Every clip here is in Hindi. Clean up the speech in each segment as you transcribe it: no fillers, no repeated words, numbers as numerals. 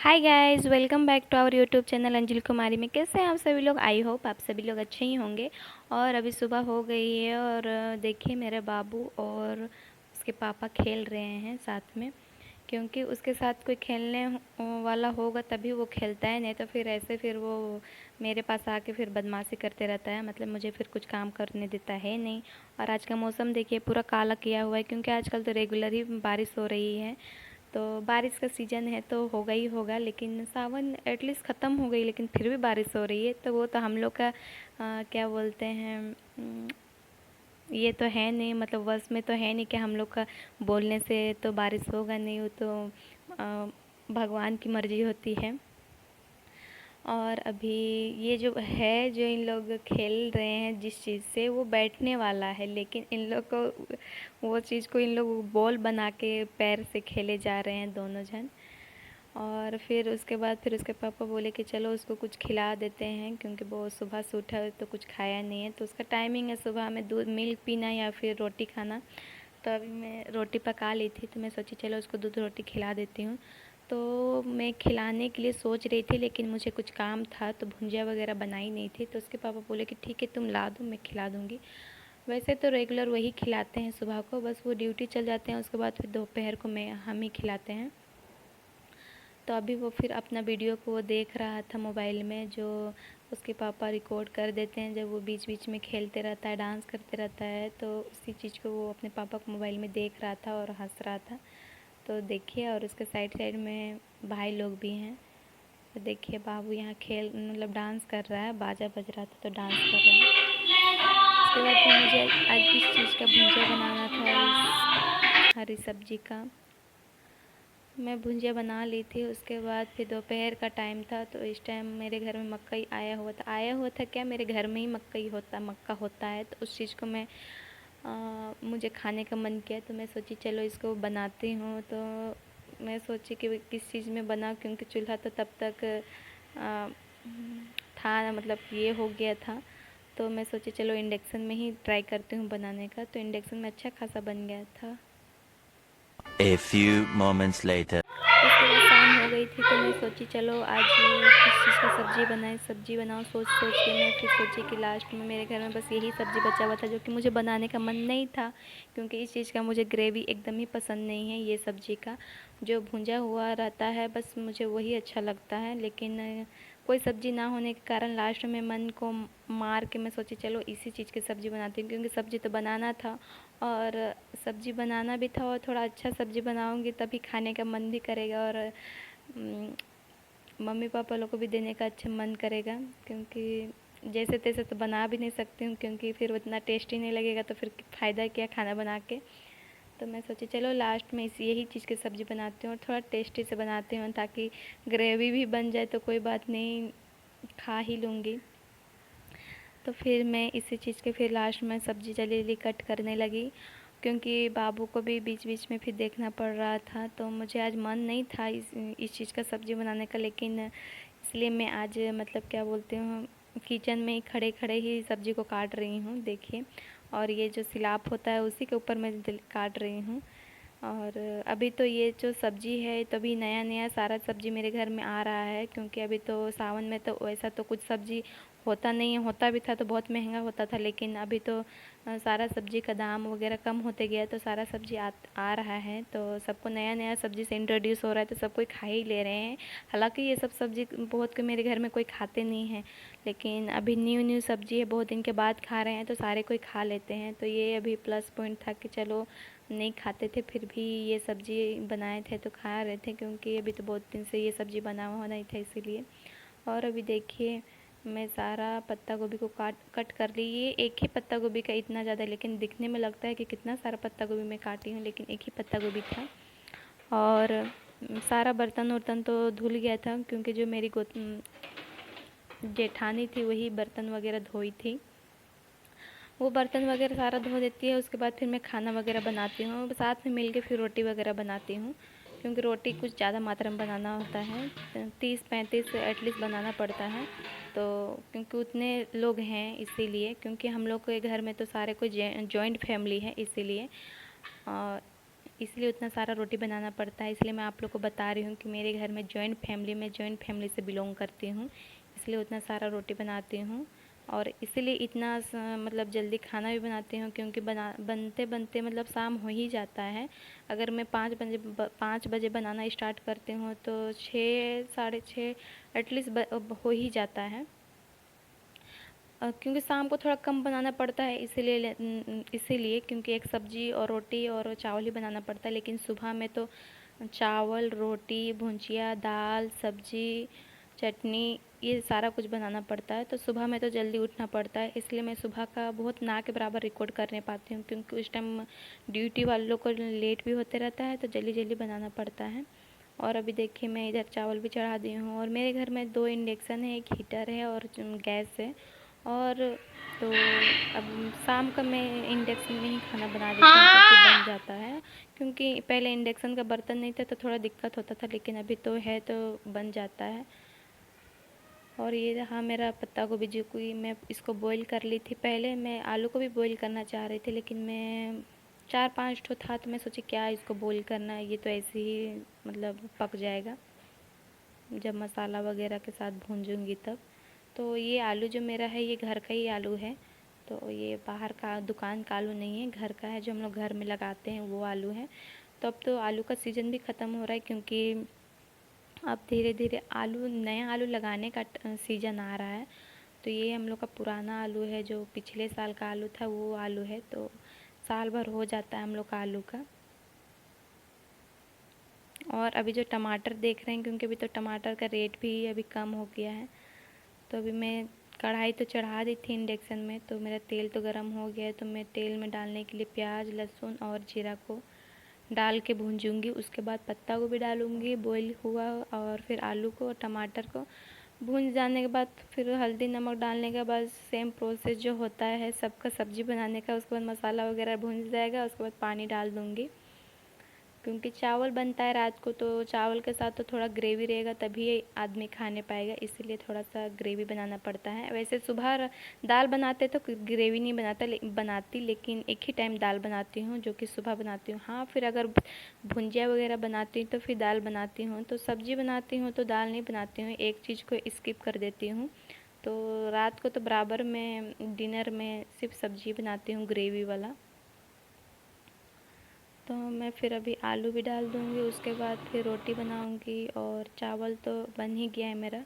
Hi guys, welcome back to our YouTube channel Anjali Kumari में। कैसे हैं आप सभी लोग? आई होप आप सभी लोग अच्छे ही होंगे। और अभी सुबह हो गई है और देखिए मेरे बाबू और उसके पापा खेल रहे हैं साथ में, क्योंकि उसके साथ कोई खेलने वाला होगा तभी वो खेलता है, नहीं तो फिर ऐसे फिर वो मेरे पास आके फिर बदमाशी करते रहता है। मतलब मुझे फिर कुछ काम करने देता है नहीं। और आज का मौसम देखिए पूरा काला किया हुआ है, क्योंकि आजकल तो रेगुलर ही बारिश हो रही है। तो बारिश का सीज़न है तो होगा ही होगा, लेकिन सावन एटलीस्ट ख़त्म हो गई लेकिन फिर भी बारिश हो रही है, तो वो तो हम लोग का क्या बोलते हैं, ये तो है नहीं, मतलब बस में तो है नहीं कि हम लोग का बोलने से तो बारिश होगा नहीं। वो तो भगवान की मर्ज़ी होती है। और अभी ये जो है, जो इन लोग खेल रहे हैं जिस चीज़ से, वो बैठने वाला है, लेकिन इन लोग को वो चीज़ को इन लोग बॉल बना के पैर से खेले जा रहे हैं दोनों जन। और फिर उसके बाद फिर उसके पापा बोले कि चलो उसको कुछ खिला देते हैं, क्योंकि वो सुबह से उठा है तो कुछ खाया नहीं है। तो उसका टाइमिंग है सुबह में दूध मिल्क पीना या फिर रोटी खाना। तो अभी मैं रोटी पका ली थी, तो मैं सोची चलो उसको दूध रोटी खिला देती हूँ। तो मैं खिलाने के लिए सोच रही थी, लेकिन मुझे कुछ काम था तो भुंजिया वगैरह बनाई नहीं थी। तो उसके पापा बोले कि ठीक है तुम ला दो, मैं खिला दूँगी। वैसे तो रेगुलर वही खिलाते हैं सुबह को, बस वो ड्यूटी चल जाते हैं, उसके बाद फिर दोपहर को मैं हम ही खिलाते हैं। तो अभी वो फिर अपना वीडियो को वो देख रहा था मोबाइल में, जो उसके पापा रिकॉर्ड कर देते हैं जब वो बीच बीच में खेलते रहता है, डांस करते रहता है। तो उसी चीज़ को वो अपने पापा को मोबाइल में देख रहा था और हंस रहा था। तो देखिए, और उसके साइड साइड में भाई लोग भी हैं। तो देखिए बाबू यहाँ खेल मतलब डांस कर रहा है, बाजा बज रहा था तो डांस कर रहा है। उसके बाद फिर मुझे आज इस चीज़ का भुंजिया बनाना था, इस हरी सब्जी का। मैं भुंजिया बना ली थी। उसके बाद फिर दोपहर का टाइम था, तो इस टाइम मेरे घर में मकई आया हुआ था क्या, मेरे घर में ही मक्का होता है। तो उस चीज़ को मुझे खाने का मन किया, तो मैं सोची चलो इसको बनाती हूँ। तो मैं सोची कि किस चीज़ में बनाऊँ, क्योंकि चूल्हा तो तब तक आ, था, मतलब ये हो गया था। तो मैं सोची चलो इंडक्शन में ही ट्राई करती हूँ बनाने का। तो इंडक्शन में अच्छा खासा बन गया था। A few moments later. उसके बाद शाम हो गई थी, तो मैं सोची चलो आज किस चीज़ का सब्ज़ी बनाए, सब्ज़ी बनाओ। सोच सोच के मैं फिर सोची कि लास्ट में मेरे घर में बस यही सब्ज़ी बचा हुआ था, जो कि मुझे बनाने का मन नहीं था, क्योंकि इस चीज़ का मुझे ग्रेवी एकदम ही पसंद नहीं है। ये सब्ज़ी का जो भुंजा हुआ रहता है बस मुझे वही अच्छा लगता है। लेकिन कोई सब्ज़ी ना होने के कारण लास्ट में मन को मार के मैं सोची चलो इसी चीज़ की सब्ज़ी बनाती हूँ, क्योंकि सब्ज़ी तो बनाना था। और सब्ज़ी बनाना भी था, और थोड़ा अच्छा सब्ज़ी बनाऊँगी तभी खाने का मन भी करेगा, और मम्मी पापा लोग को भी देने का अच्छा मन करेगा। क्योंकि जैसे तैसे तो बना भी नहीं सकती हूँ, क्योंकि फिर उतना टेस्टी नहीं लगेगा, तो फिर फ़ायदा क्या खाना बना के। तो मैं सोची चलो लास्ट में इसी यही चीज़ की सब्ज़ी बनाती हूँ, और थोड़ा टेस्टी से बनाती हूँ, ताकि ग्रेवी भी बन जाए तो कोई बात नहीं, खा ही लूँगी। तो फिर मैं इसी चीज़ के फिर लास्ट में सब्ज़ी जल्दी जल्दी कट करने लगी, क्योंकि बाबू को भी बीच बीच में फिर देखना पड़ रहा था। तो मुझे आज मन नहीं था इस चीज़ का सब्ज़ी बनाने का, लेकिन इसलिए मैं आज मतलब क्या बोलते हूँ, किचन में ही खड़े खड़े ही सब्ज़ी को काट रही हूँ, देखिए। और ये जो सिलाप होता है उसी के ऊपर मैं काट रही हूँ। और अभी तो ये जो सब्ज़ी है, तो अभी नया नया सारा सब्ज़ी मेरे घर में आ रहा है, क्योंकि अभी तो सावन में तो वैसा तो कुछ सब्ज़ी होता नहीं है, होता भी था तो बहुत महंगा होता था। लेकिन अभी तो सारा सब्ज़ी का दाम वगैरह कम होते गया, तो सारा सब्ज़ी आ रहा है, तो सबको नया नया सब्ज़ी से इंट्रोड्यूस हो रहा है, तो सब कोई खा ही ले रहे हैं। हालांकि ये सब सब्ज़ी बहुत के मेरे घर में कोई खाते नहीं हैं, लेकिन अभी न्यू न्यू सब्ज़ी है, बहुत दिन के बाद खा रहे हैं, तो सारे कोई खा लेते हैं। तो ये अभी प्लस पॉइंट था कि चलो नहीं खाते थे फिर भी ये सब्ज़ी बनाए थे तो खा रहे थे, क्योंकि अभी तो बहुत दिन से ये सब्ज़ी बना हुआ नहीं था इसीलिए। और अभी देखिए मैं सारा पत्ता गोभी को कट कर ली। ये एक ही पत्ता गोभी का इतना ज़्यादा, लेकिन दिखने में लगता है कि कितना सारा पत्ता गोभी मैं काटी हूँ, लेकिन एक ही पत्ता गोभी था। और सारा बर्तन वर्तन तो धुल गया था, क्योंकि जो मेरी जेठानी थी वही बर्तन वगैरह धोई थी। वो बर्तन वगैरह सारा धो देती है, उसके बाद फिर मैं खाना वगैरह बनाती हूँ, साथ में मिल के फिर रोटी वगैरह बनाती हूँ, क्योंकि रोटी कुछ ज़्यादा मात्रा में बनाना होता है, 30-35 एटलीस्ट बनाना पड़ता है। तो क्योंकि उतने लोग हैं इसीलिए, क्योंकि हम लोग के घर में तो सारे कोई जॉइंट फैमिली है इसीलिए। इसलिए उतना सारा रोटी बनाना पड़ता है। इसलिए मैं आप लोग को बता रही हूँ कि मेरे घर में जॉइंट फैमिली से बिलोंग करती हूँ, इसलिए उतना सारा रोटी बनाती हूँ। और इसीलिए इतना मतलब जल्दी खाना भी बनाती हूँ, क्योंकि बनते बनते मतलब शाम हो ही जाता है। अगर मैं 5 बजे बनाना स्टार्ट करती हूँ तो 6 साढ़े 6 एटलीस्ट हो ही जाता है। क्योंकि शाम को थोड़ा कम बनाना पड़ता है, इसीलिए क्योंकि एक सब्ज़ी और रोटी और चावल ही बनाना पड़ता है। लेकिन सुबह में तो चावल, रोटी, भुजिया, दाल, सब्ज़ी, चटनी, ये सारा कुछ बनाना पड़ता है। तो सुबह में तो जल्दी उठना पड़ता है, इसलिए मैं सुबह का बहुत ना के बराबर रिकॉर्ड कर नहीं पाती हूँ, क्योंकि उस टाइम ड्यूटी वालों को लेट भी होते रहता है, तो जल्दी जल्दी बनाना पड़ता है। और अभी देखिए मैं इधर चावल भी चढ़ा दी हूँ। और मेरे घर में 2 इंडक्शन है, एक हीटर है और गैस है। और तो अब शाम का मैं इंडक्शन में ही खाना बना देती हूँ, क्योंकि बन जाता है। क्योंकि पहले इंडक्शन का बर्तन नहीं था तो थोड़ा दिक्कत होता था, लेकिन अभी तो है तो बन जाता है। और ये रहा मेरा पत्ता गोभी, जो कि मैं इसको बॉईल कर ली थी। पहले मैं आलू को भी बॉईल करना चाह रही थी, लेकिन मैं 4-5 ठो था तो मैं सोची क्या इसको बॉईल करना है, ये तो ऐसे ही मतलब पक जाएगा जब मसाला वगैरह के साथ भूंजूंगी तब। तो ये आलू जो मेरा है ये घर का ही आलू है, तो ये बाहर का दुकान का आलू नहीं है, घर का है जो हम लोग घर में लगाते हैं वो आलू है। तो अब तो आलू का सीज़न भी ख़त्म हो रहा है, क्योंकि अब धीरे धीरे नया आलू लगाने का सीज़न आ रहा है। तो ये हम लोग का पुराना आलू है, जो पिछले साल का आलू था वो आलू है, तो साल भर हो जाता है हम लोग का आलू का। और अभी जो टमाटर देख रहे हैं, क्योंकि अभी तो टमाटर का रेट भी अभी कम हो गया है, तो अभी मैं कढ़ाई तो चढ़ा दी थी इंडक्शन में, तो मेरा तेल तो गर्म हो गया है। तो मैं तेल में डालने के लिए प्याज, लहसुन और जीरा को डाल के भूंजूंगी। उसके बाद पत्ता को भी डालूंगी बॉईल हुआ, और फिर आलू को और टमाटर को भून जाने के बाद फिर हल्दी नमक डालने के बाद सेम प्रोसेस जो होता है सबका सब्ज़ी बनाने का। उसके बाद मसाला वगैरह भून जाएगा, उसके बाद पानी डाल दूँगी। क्योंकि चावल बनता है रात को, तो चावल के साथ तो थोड़ा ग्रेवी रहेगा तभी आदमी खाने पाएगा, इसीलिए थोड़ा सा ग्रेवी बनाना पड़ता है। वैसे सुबह दाल बनाते तो ग्रेवी नहीं बनाती, लेकिन एक ही टाइम दाल बनाती हूँ, जो कि सुबह बनाती हूँ। हाँ, फिर अगर भुंजिया वगैरह बनाती हूँ तो फिर दाल बनाती हूँ। तो सब्ज़ी बनाती हूँ तो दाल नहीं बनाती हूँ, एक चीज़ को स्किप कर देती हूँ। तो रात को तो बराबर में डिनर में सिर्फ सब्ज़ी बनाती हूँ ग्रेवी वाला। तो मैं फिर अभी आलू भी डाल दूँगी, उसके बाद फिर रोटी बनाऊँगी। और चावल तो बन ही गया है मेरा।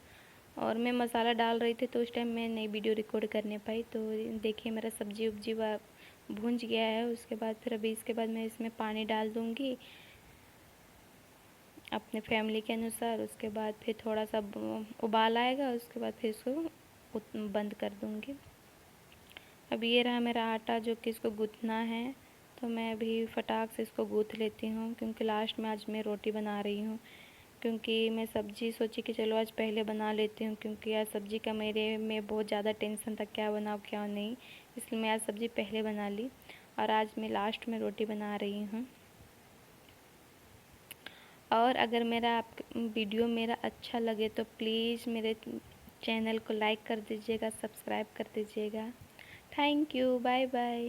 और मैं मसाला डाल रही थी तो उस टाइम मैं नई वीडियो रिकॉर्ड कर नहीं पाई। तो देखिए मेरा सब्ज़ी उब्जी भुंज गया है। उसके बाद फिर अभी इसके बाद मैं इसमें पानी डाल दूँगी अपने फैमिली के अनुसार। उसके बाद फिर थोड़ा सा उबाल आएगा, उसके बाद फिर इसको बंद कर दूँगी। अब ये रहा मेरा आटा, जो कि इसको गूँथना है। तो मैं अभी फटाक से इसको गूँथ लेती हूँ, क्योंकि लास्ट में आज मैं रोटी बना रही हूँ। क्योंकि मैं सब्ज़ी सोची कि चलो आज पहले बना लेती हूँ, क्योंकि आज सब्ज़ी का मेरे में बहुत ज़्यादा टेंशन था क्या बनाऊँ क्या नहीं, इसलिए मैं आज सब्ज़ी पहले बना ली। और आज मैं लास्ट में रोटी बना रही हूँ। और अगर वीडियो मेरा अच्छा लगे तो प्लीज़ मेरे चैनल को लाइक कर दीजिएगा, सब्सक्राइब कर दीजिएगा। Thank you, bye bye.